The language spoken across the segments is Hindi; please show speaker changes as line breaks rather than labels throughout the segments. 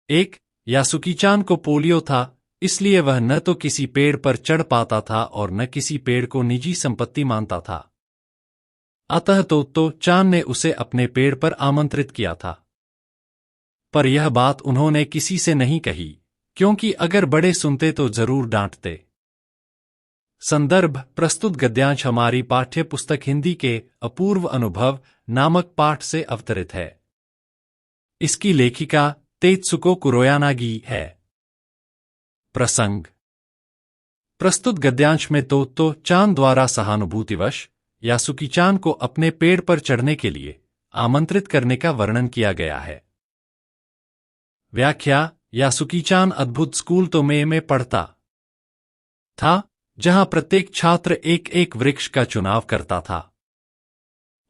एक, यासुकी-चान को पोलियो था, इसलिए वह न तो किसी पेड़ पर चढ़ पाता था और न किसी पेड़ को निजी संपत्ति मानता था। अतः तोत्तो-चान ने उसे अपने पेड़ पर आमंत्रित किया था। पर यह बात उन्होंने किसी से नहीं कही, क्योंकि अगर बड़े सुनते तो जरूर डांटते। संदर्भ प्रस्तुत गद्यांश हमारी पाठ्य पुस्तक हिंदी के अपूर्व अनुभव नामक पाठ से अवतरित है। इसकी लेखिका तेत्सुको कुरोयानागी है। प्रसंग। प्रस्तुत गद्यांश में तोत्तो-चान द्वारा सहानुभूतिवश यासुकी-चान को अपने पेड़ पर चढ़ने के लिए आमंत्रित करने का वर्णन किया गया है। व्याख्या। यासुकी-चान अद्भुत स्कूल तोमेई में पढ़ता था, जहां प्रत्येक छात्र एक एक वृक्ष का चुनाव करता था,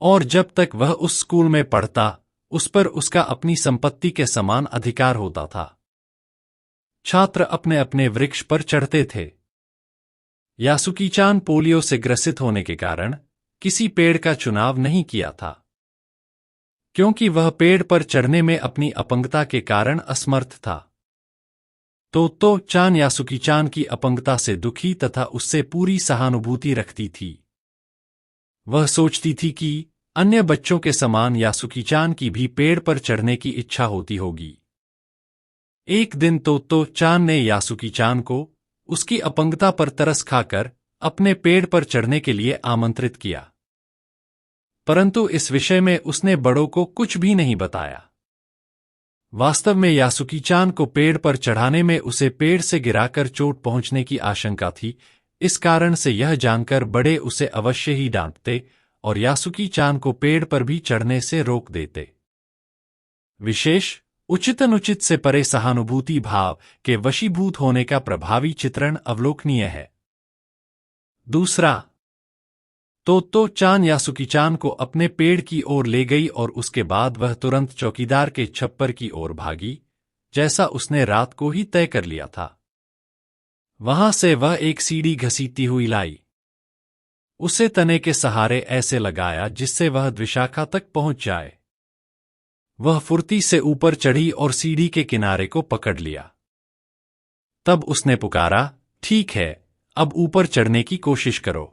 और जब तक वह उस स्कूल में पढ़ता, उस पर उसका अपनी संपत्ति के समान अधिकार होता था। छात्र अपने अपने वृक्ष पर चढ़ते थे। यासुकी-चान पोलियो से ग्रसित होने के कारण किसी पेड़ का चुनाव नहीं किया था, क्योंकि वह पेड़ पर चढ़ने में अपनी अपंगता के कारण असमर्थ था। तोत्तो-चान यासुकी-चान की अपंगता से दुखी तथा उससे पूरी सहानुभूति रखती थी। वह सोचती थी कि अन्य बच्चों के समान यासुकी-चान की भी पेड़ पर चढ़ने की इच्छा होती होगी। एक दिन तोत्तो-चान ने यासुकी-चान को उसकी अपंगता पर तरस खाकर अपने पेड़ पर चढ़ने के लिए आमंत्रित किया, परंतु इस विषय में उसने बड़ों को कुछ भी नहीं बताया। वास्तव में यासुकी-चान को पेड़ पर चढ़ाने में उसे पेड़ से गिराकर चोट पहुंचने की आशंका थी। इस कारण से यह जानकर बड़े उसे अवश्य ही डांटते और यासुकी-चान को पेड़ पर भी चढ़ने से रोक देते। विशेष उचित से परे सहानुभूति भाव के वशीभूत होने का प्रभावी चित्रण अवलोकनीय है। दूसरा, तोत्तो-चान यासुकी-चान को अपने पेड़ की ओर ले गई और उसके बाद वह तुरंत चौकीदार के छप्पर की ओर भागी, जैसा उसने रात को ही तय कर लिया था। वहां से वह एक सीढ़ी घसीटती हुई लाई। उसे तने के सहारे ऐसे लगाया जिससे वह द्विशाखा तक पहुंच जाए। वह फुर्ती से ऊपर चढ़ी और सीढ़ी के किनारे को पकड़ लिया। तब उसने पुकारा, ठीक है, अब ऊपर चढ़ने की कोशिश करो।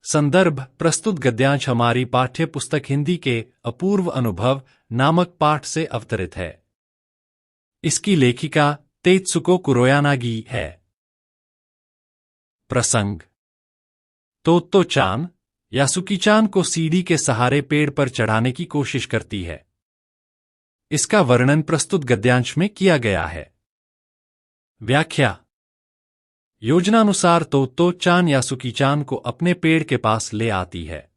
संदर्भ प्रस्तुत गद्यांश हमारी पाठ्य पुस्तक हिंदी के अपूर्व अनुभव नामक पाठ से अवतरित है। इसकी लेखिका तेत्सुको कुरोयानागी है। प्रसंग। तोत्तो-चान यासुकी-चान को सीढ़ी के सहारे पेड़ पर चढ़ाने की कोशिश करती है। इसका वर्णन प्रस्तुत गद्यांश में किया गया है। व्याख्या। योजनानुसार तोत्तो-चान यासुकी-चान को अपने पेड़ के पास ले आती है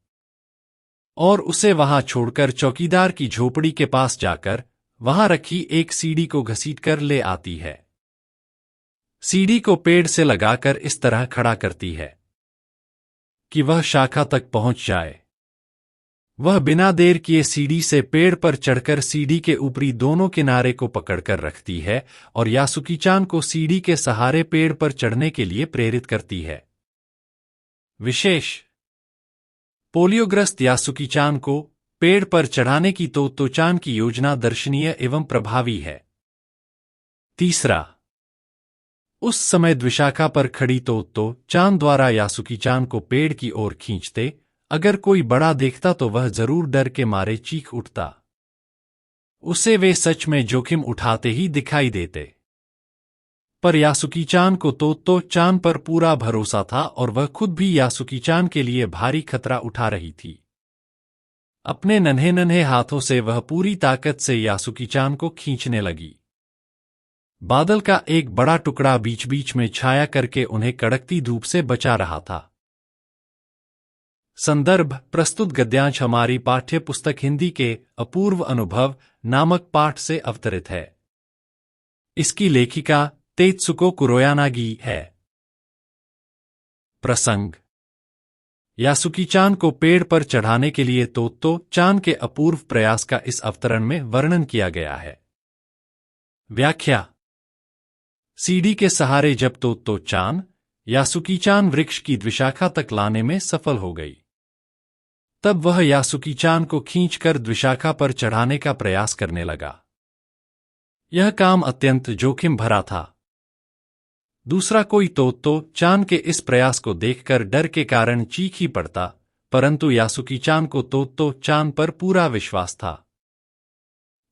और उसे वहां छोड़कर चौकीदार की झोपड़ी के पास जाकर वहां रखी एक सीढ़ी को घसीटकर ले आती है। सीढ़ी को पेड़ से लगाकर इस तरह खड़ा करती है कि वह शाखा तक पहुंच जाए। वह बिना देर किए सीढ़ी से पेड़ पर चढ़कर सीढ़ी के ऊपरी दोनों किनारे को पकड़कर रखती है और यासुकी-चान को सीढ़ी के सहारे पेड़ पर चढ़ने के लिए प्रेरित करती है। विशेष पोलियोग्रस्त यासुकी-चान को पेड़ पर चढ़ाने की तोत्तो-चान की योजना दर्शनीय एवं प्रभावी है। तीसरा, उस समय द्विशाखा पर खड़ी तोत्तो-चान द्वारा यासुकी-चान को पेड़ की ओर खींचते अगर कोई बड़ा देखता तो वह जरूर डर के मारे चीख उठता। उसे वे सच में जोखिम उठाते ही दिखाई देते। पर यासुकी-चान को तोत्तो-चान पर पूरा भरोसा था और वह खुद भी यासुकी-चान के लिए भारी खतरा उठा रही थी। अपने नन्हे नन्हे हाथों से वह पूरी ताकत से यासुकी-चान को खींचने लगी। बादल का एक बड़ा टुकड़ा बीच बीच में छाया करके उन्हें कड़कती धूप से बचा रहा था। संदर्भ प्रस्तुत गद्यांश हमारी पाठ्य पुस्तक हिंदी के अपूर्व अनुभव नामक पाठ से अवतरित है। इसकी लेखिका तेत्सुको कुरोयानागी है। प्रसंग। यासुकी-चान को पेड़ पर चढ़ाने के लिए तोत्तो-चान के अपूर्व प्रयास का इस अवतरण में वर्णन किया गया है। व्याख्या। सीढ़ी के सहारे जब तोत्तो-चान यासुकी-चान वृक्ष की द्विशाखा तक लाने में सफल हो गई, तब वह यासुकी-चान को खींचकर द्विशाखा पर चढ़ाने का प्रयास करने लगा। यह काम अत्यंत जोखिम भरा था। दूसरा कोई तोत्तो चान के इस प्रयास को देखकर डर के कारण चीख ही पड़ता, परंतु यासुकी चान को तोत्तो चान पर पूरा विश्वास था।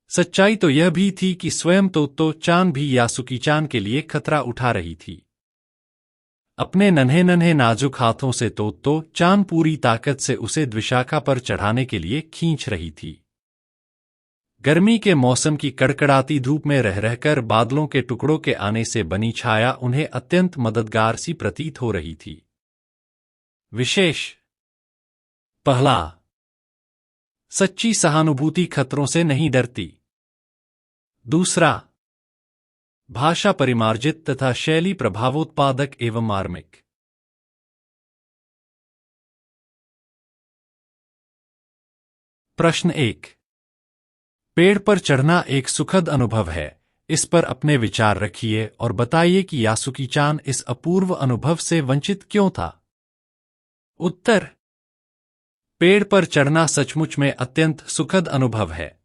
सच्चाई तो यह भी थी कि स्वयं तोत्तो चान भी यासुकी चान के लिए खतरा उठा रही थी। अपने नन्हे नन्हे नाजुक हाथों से तोत्तो चान पूरी ताकत से उसे द्विशाखा पर चढ़ाने के लिए खींच रही थी। गर्मी के मौसम की कड़कड़ाती धूप में रह रहकर बादलों के टुकड़ों के आने से बनी छाया उन्हें अत्यंत मददगार सी प्रतीत हो रही थी। विशेष पहला, सच्ची सहानुभूति खतरों से नहीं डरती। दूसरा, भाषा परिमार्जित तथा शैली प्रभावोत्पादक एवं मार्मिक। प्रश्न 1। पेड़ पर चढ़ना एक सुखद अनुभव है, इस पर अपने विचार रखिए और बताइए कि यासुकी चान इस अपूर्व अनुभव से वंचित क्यों था। उत्तर, पेड़ पर चढ़ना सचमुच में अत्यंत सुखद अनुभव है।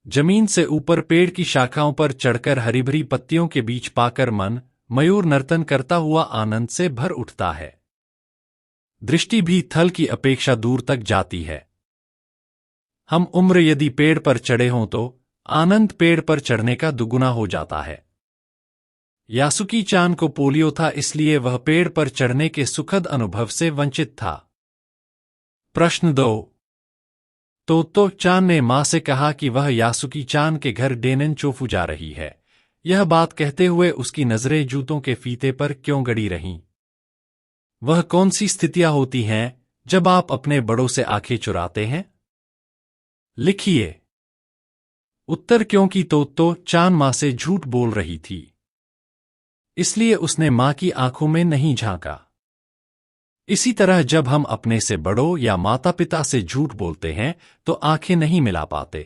जमीन से ऊपर पेड़ की शाखाओं पर चढ़कर हरी-भरी पत्तियों के बीच पाकर मन मयूर नर्तन करता हुआ आनंद से भर उठता है। दृष्टि भी थल की अपेक्षा दूर तक जाती है। हम उम्र यदि पेड़ पर चढ़े हों तो आनंद पेड़ पर चढ़ने का दुगुना हो जाता है। यासुकी चान को पोलियो था, इसलिए वह पेड़ पर चढ़ने के सुखद अनुभव से वंचित था। प्रश्न 2। तोत्तो चान ने मां से कहा कि वह यासुकी चान के घर डेनेनचोफू जा रही है। यह बात कहते हुए उसकी नजरें जूतों के फीते पर क्यों गड़ी रहीं? वह कौन सी स्थितियां होती हैं जब आप अपने बड़ों से आंखें चुराते हैं? लिखिए। उत्तर, क्योंकि तोत्तो चान मां से झूठ बोल रही थी, इसलिए उसने मां की आंखों में नहीं झांका। इसी तरह जब हम अपने से बड़ों या माता पिता से झूठ बोलते हैं तो आंखें नहीं मिला पाते।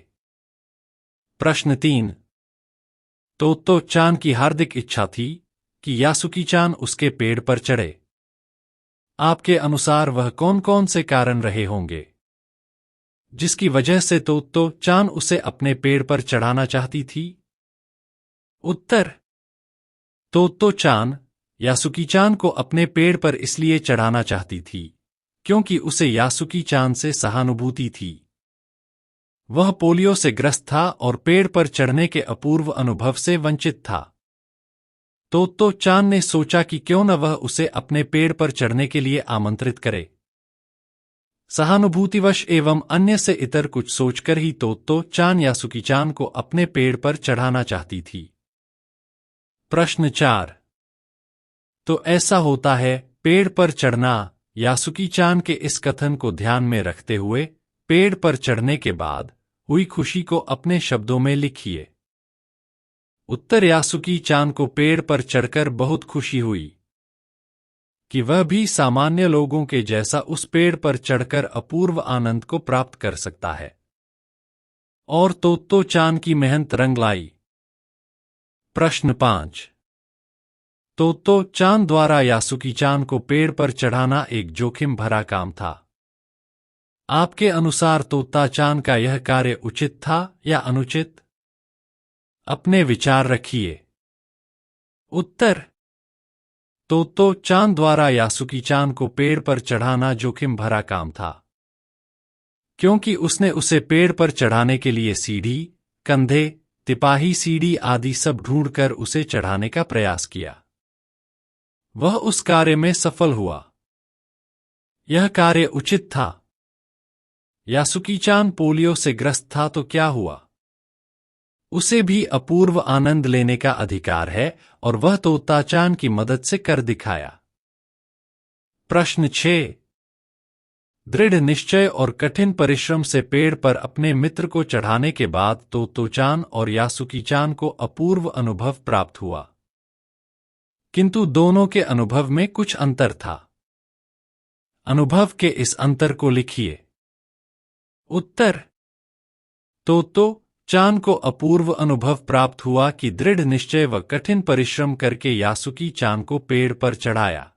प्रश्न 3। तोत्तो चान की हार्दिक इच्छा थी कि यासुकी चान उसके पेड़ पर चढ़े। आपके अनुसार वह कौन कौन से कारण रहे होंगे जिसकी वजह से तोत्तो चान उसे अपने पेड़ पर चढ़ाना चाहती थी? उत्तर, तोत्तो चान यासुकी चान को अपने पेड़ पर इसलिए चढ़ाना चाहती थी क्योंकि उसे यासुकी चान से सहानुभूति थी। वह पोलियो से ग्रस्त था और पेड़ पर चढ़ने के अपूर्व अनुभव से वंचित था। तोत्तो चान ने सोचा कि क्यों न वह उसे अपने पेड़ पर चढ़ने के लिए आमंत्रित करे। सहानुभूतिवश एवं अन्य से इतर कुछ सोचकर ही तोत्तो चान यासुकी चान को अपने पेड़ पर चढ़ाना चाहती थी। प्रश्न 4। तो ऐसा होता है पेड़ पर चढ़ना। यासुकी चान के इस कथन को ध्यान में रखते हुए पेड़ पर चढ़ने के बाद हुई खुशी को अपने शब्दों में लिखिए। उत्तर, यासुकी चान को पेड़ पर चढ़कर बहुत खुशी हुई कि वह भी सामान्य लोगों के जैसा उस पेड़ पर चढ़कर अपूर्व आनंद को प्राप्त कर सकता है। और तोत्तो चान की मेहनत रंग लाई। प्रश्न 5। तोत्तो चान द्वारा यासुकी चान को पेड़ पर चढ़ाना एक जोखिम भरा काम था। आपके अनुसार तोत्ता चान का यह कार्य उचित था या अनुचित? अपने विचार रखिए। उत्तर, तोत्तो चान द्वारा यासुकी चान को पेड़ पर चढ़ाना जोखिम भरा काम था, क्योंकि उसने उसे पेड़ पर चढ़ाने के लिए सीढ़ी, कंधे, तिपाही सीढ़ी आदि सब ढूंढकर उसे चढ़ाने का प्रयास किया। वह उस कार्य में सफल हुआ। यह कार्य उचित था। यासुकी चान पोलियो से ग्रस्त था तो क्या हुआ? उसे भी अपूर्व आनंद लेने का अधिकार है और वह तोत्ता चान की मदद से कर दिखाया। प्रश्न 6। दृढ़ निश्चय और कठिन परिश्रम से पेड़ पर अपने मित्र को चढ़ाने के बाद तोत्तो चान और यासुकी चान को अपूर्व अनुभव प्राप्त हुआ, किंतु दोनों के अनुभव में कुछ अंतर था। अनुभव के इस अंतर को लिखिए। उत्तर, तोत्तो चान को अपूर्व अनुभव प्राप्त हुआ कि दृढ़ निश्चय व कठिन परिश्रम करके यासुकी चान को पेड़ पर चढ़ाया।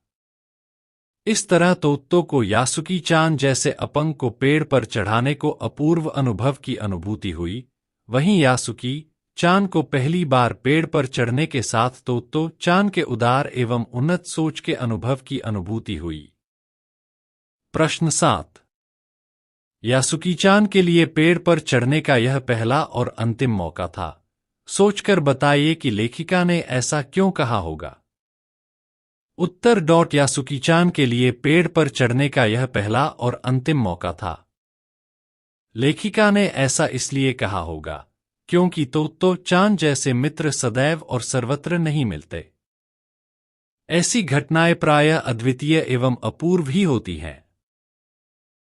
इस तरह तोत्तो को यासुकी चान जैसे अपंग को पेड़ पर चढ़ाने को अपूर्व अनुभव की अनुभूति हुई, वहीं यासुकी चान को पहली बार पेड़ पर चढ़ने के साथ तो चान के उदार एवं उन्नत सोच के अनुभव की अनुभूति हुई। प्रश्न 7। यासुकी-चान के लिए पेड़ पर चढ़ने का यह पहला और अंतिम मौका था। सोचकर बताइए कि लेखिका ने ऐसा क्यों कहा होगा। उत्तर। यासुकी-चान के लिए पेड़ पर चढ़ने का यह पहला और अंतिम मौका था। लेखिका ने ऐसा इसलिए कहा होगा क्योंकि तो चान जैसे मित्र सदैव और सर्वत्र नहीं मिलते। ऐसी घटनाएं प्रायः अद्वितीय एवं अपूर्व ही होती हैं।